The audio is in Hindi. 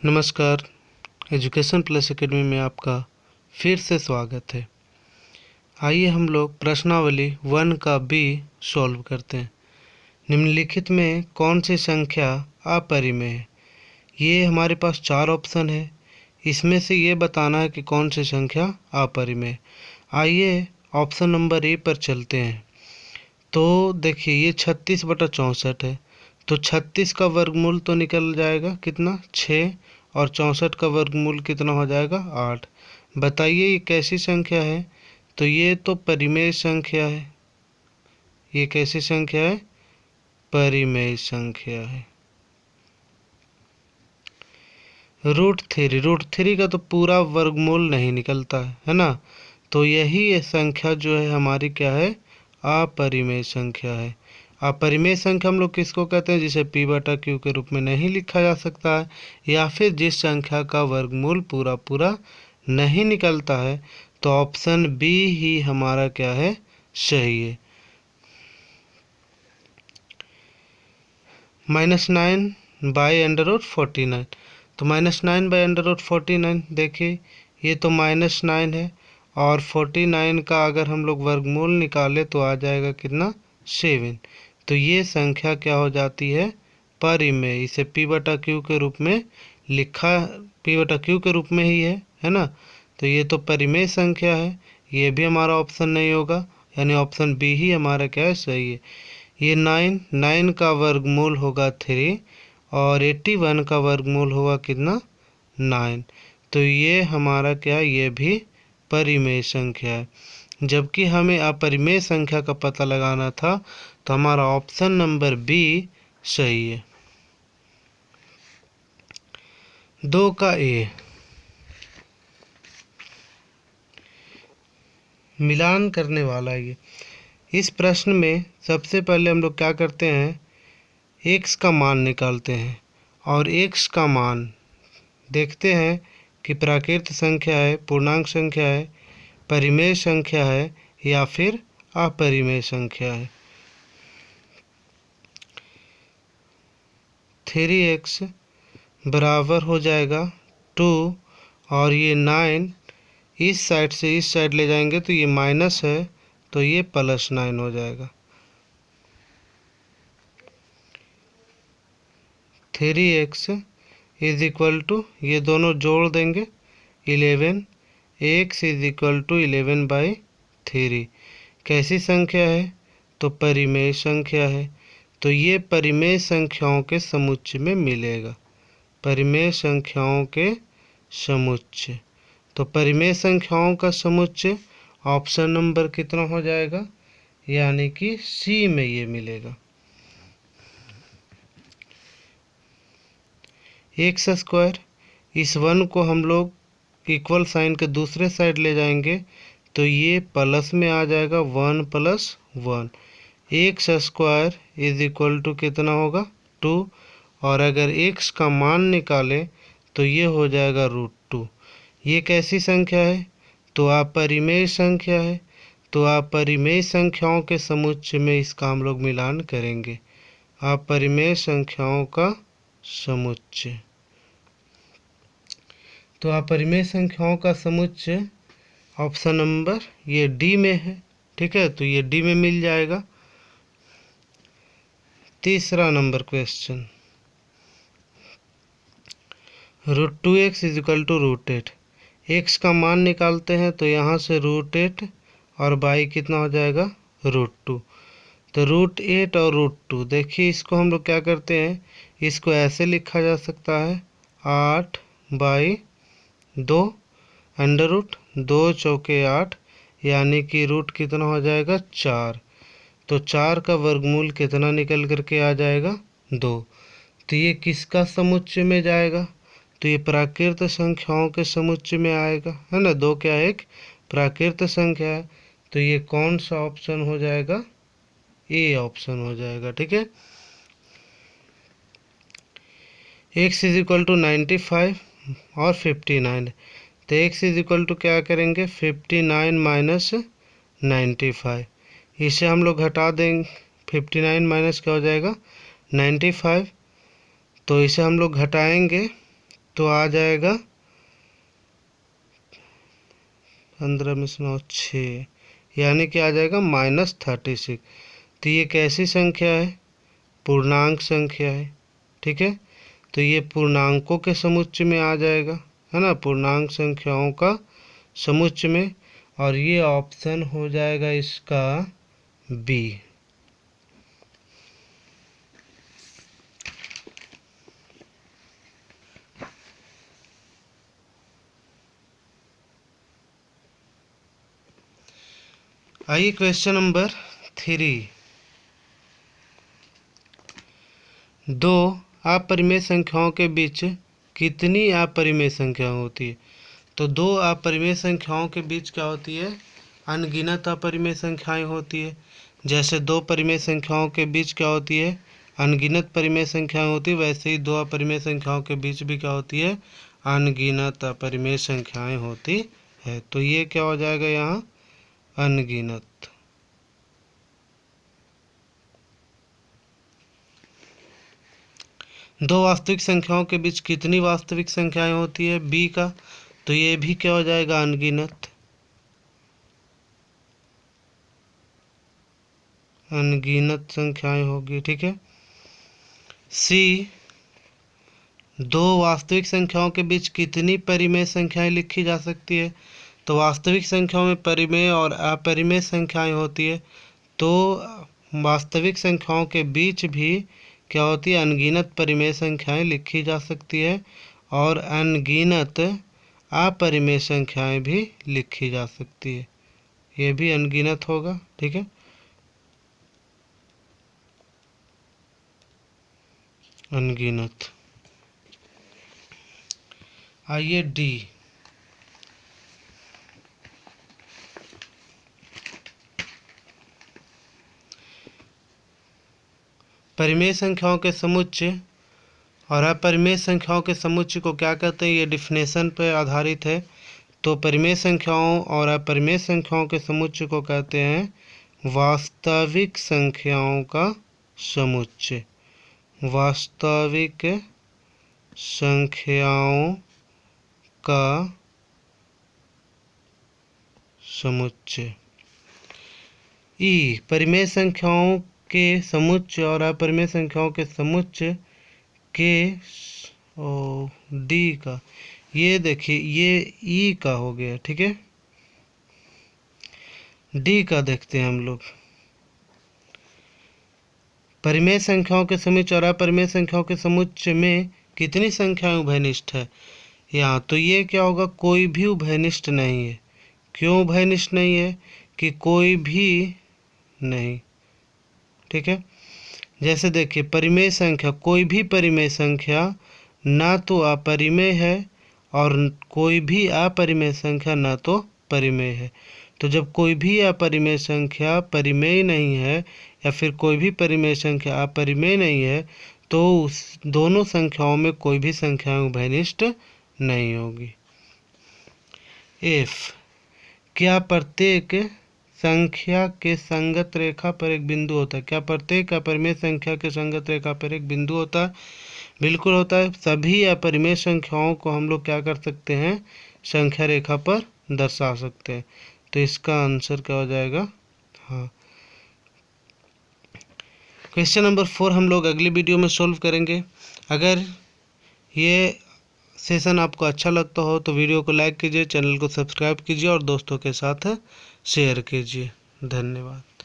नमस्कार। एजुकेशन प्लस एकेडमी में आपका फिर से स्वागत है। आइए हम लोग प्रश्नावली 1 का बी सॉल्व करते हैं। निम्नलिखित में कौन सी संख्या अपरिमेय है? ये हमारे पास 4 ऑप्शन है, इसमें से ये बताना है कि कौन सी संख्या अपरिमेय है। आइए ऑप्शन नंबर ए पर चलते हैं। तो देखिए ये 36/64 है, तो 36 का वर्गमूल तो निकल जाएगा कितना 6, और 64 का वर्गमूल कितना हो जाएगा 8। बताइए ये कैसी संख्या है? तो ये तो परिमेय संख्या है। ये कैसी संख्या है? परिमेय संख्या है। रूट थ्री का तो पूरा वर्गमूल नहीं निकलता है ना, तो यही संख्या जो है हमारी क्या है? अपरिमेय संख्या है। अपरिमेय संख्या हम लोग किसको कहते हैं? जिसे p/q के रूप में नहीं लिखा जा सकता है, या फिर जिस संख्या का वर्गमूल पूरा पूरा नहीं निकलता है। तो ऑप्शन बी ही हमारा क्या है? सही है। -9/√49, तो -9/√49 देखिए ये तो -9 है, और 49 का अगर हम लोग वर्गमूल निकाले तो आ जाएगा कितना 7। तो ये संख्या क्या हो जाती है? परिमेय। इसे p/q के रूप में लिखा, p/q के रूप में ही है ना, तो ये तो परिमेय संख्या है। ये भी हमारा ऑप्शन नहीं होगा, यानी ऑप्शन बी ही हमारा क्या है? सही है। ये 9 का वर्गमूल होगा 3, और 81 का वर्गमूल होगा कितना 9। तो ये हमारा क्या है? ये भी परिमेय संख्या है। जबकि हमें अपरिमेय संख्या का पता लगाना था, तो हमारा ऑप्शन नंबर बी सही है। 2 का ए, मिलान करने वाला ये। इस प्रश्न में सबसे पहले हम लोग क्या करते हैं? x का मान निकालते हैं, और x का मान देखते हैं कि प्राकृत संख्या है, पूर्णांक संख्या है, परिमेय संख्या है, या फिर अपरिमेय संख्या है। 3x बराबर हो जाएगा 2, और ये 9 इस साइड से इस साइड ले जाएंगे तो ये माइनस है, तो ये +9 हो जाएगा। 3x = ये दोनों जोड़ देंगे 11, x = 11/3। कैसी संख्या है? तो परिमेय संख्या है। तो ये परिमेय संख्याओं के समुच्चय में मिलेगा। परिमेय संख्याओं के समुच्चय, तो परिमेय संख्याओं का समुच्चय ऑप्शन नंबर कितना हो जाएगा? यानी कि सी में ये मिलेगा। x², इस 1 को हम लोग इक्वल साइन के दूसरे साइड ले जाएंगे तो ये प्लस में आ जाएगा 1 + 1। x² = कितना होगा 2, और अगर x का मान निकालें तो ये हो जाएगा √2। ये कैसी संख्या है? तो अपरिमेय संख्या है। तो अपरिमेय संख्याओं के समुच्चय में इसका हम लोग मिलान करेंगे। अपरिमेय संख्याओं का समुच्चय, तो अपरिमेय संख्याओं का समुच्चय ऑप्शन नंबर ये डी में है। ठीक है, तो ये डी में मिल जाएगा। तीसरा नंबर क्वेश्चन, √2x = √8। x का मान निकालते हैं तो यहाँ से √8 और y कितना हो जाएगा √2। तो √8 और √2, देखिए इसको हम लोग क्या करते हैं? इसको ऐसे लिखा जा सकता है 8/2 √2 चौके 8, यानी कि रूट कितना हो जाएगा 4। तो 4 का वर्गमूल कितना निकल करके आ जाएगा 2। तो ये किसका समुच्चय में जाएगा? तो ये प्राकृत संख्याओं के समुच्चय में आएगा, है ना। 2 क्या है? एक प्राकृत संख्या है। तो ये कौन सा ऑप्शन हो जाएगा? ए ऑप्शन हो जाएगा। ठीक है। x = 95 और 59, तो x = क्या करेंगे? 59 - 95। इसे हम लोग घटा देंगे। 59 माइनस क्या हो जाएगा 95, तो इसे हम लोग घटाएंगे तो आ जाएगा 15 में 9 6, यानी कि आ जाएगा -36। तो ये कैसी संख्या है? पूर्णांक संख्या है। ठीक है, तो ये पूर्णांकों के समुच्चय में आ जाएगा, है ना, पूर्णांक संख्याओं का समुच्चय में। और ये ऑप्शन हो जाएगा इसका बी। आइए क्वेश्चन नंबर 3। दो अपरिमेय संख्याओं के बीच कितनी अपरिमेय संख्या होती है? तो दो अपरिमेय संख्याओं के बीच क्या होती है? अनगिनत अपरिमेय संख्याएं होती है। जैसे दो परिमेय संख्याओं के बीच क्या होती है? अनगिनत परिमेय संख्याएं होती है, वैसे ही दो अपरिमेय संख्याओं के बीच भी क्या होती है? अनगिनत अपरिमेय संख्याएं होती है। तो ये क्या हो जाएगा यहाँ? अनगिनत। दो वास्तविक संख्याओं के बीच कितनी वास्तविक संख्याएं होती है? बी का। तो ये भी क्या हो जाएगा? अनगिनत। अनगिनत संख्याएं होगी। ठीक है। सी, दो वास्तविक संख्याओं के बीच कितनी परिमेय संख्याएं लिखी जा सकती है? तो वास्तविक संख्याओं में परिमेय और अपरिमेय संख्याएं होती है। तो वास्तविक संख्याओं के बीच भी क्या होती है? अनगिनत परिमेय संख्याएं लिखी जा सकती है और अनगिनत अपरिमेय संख्याएं भी लिखी जा सकती है। ये भी अनगिनत होगा। ठीक है, अनगिनत। आइए डी। परिमेय संख्याओं के समुच्चय और अपरिमेय संख्याओं के समुच्चय को क्या कहते हैं? ये डिफिनेशन पर आधारित है। तो परिमेय संख्याओं और अपरिमेय संख्याओं के समुच्चय को कहते हैं वास्तविक संख्याओं का समुच्चय। वास्तविक संख्याओं का समुच्चय। ई, परिमेय संख्याओं के समुच्चय और अपरिमेय संख्याओं के समुच्चय के डी का, ये देखिए ये ई का हो गया। ठीक है, डी का देखते हैं हम लोग। परिमेय संख्याओं के समुच्चय और अपरिमेय संख्याओं के समुच्चय में कितनी संख्याएं उभयनिष्ठ है? यहाँ तो ये क्या होगा? कोई भी उभयनिष्ठ नहीं है। क्यों उभयनिष्ठ नहीं है? कि कोई भी नहीं। ठीक है, जैसे देखिए परिमेय संख्या, कोई भी परिमेय संख्या ना तो अपरिमेय है और कोई भी अपरिमेय संख्या ना तो परिमेय है। तो जब कोई भी अपरिमेय संख्या परिमेय नहीं है या फिर कोई भी परिमेय संख्या अपरिमेय नहीं है, तो उस दोनों संख्याओं में कोई भी संख्या उभयनिष्ठ नहीं होगी। एफ, क्या प्रत्येक संख्या के संगत रेखा पर एक बिंदु होता है? क्या प्रत्येक अपरिमेय संख्या के संगत रेखा पर एक बिंदु होता है? बिल्कुल होता है। सभी अपरिमेय संख्याओं को हम लोग क्या कर सकते हैं? संख्या रेखा पर दर्शा सकते हैं। तो इसका आंसर क्या हो जाएगा? हाँ। क्वेश्चन नंबर 4 हम लोग अगली वीडियो में सोल्व करेंगे। अगर ये सेशन आपको अच्छा लगता हो तो वीडियो को लाइक कीजिए, चैनल को सब्सक्राइब कीजिए और दोस्तों के साथ शेयर कीजिए। धन्यवाद।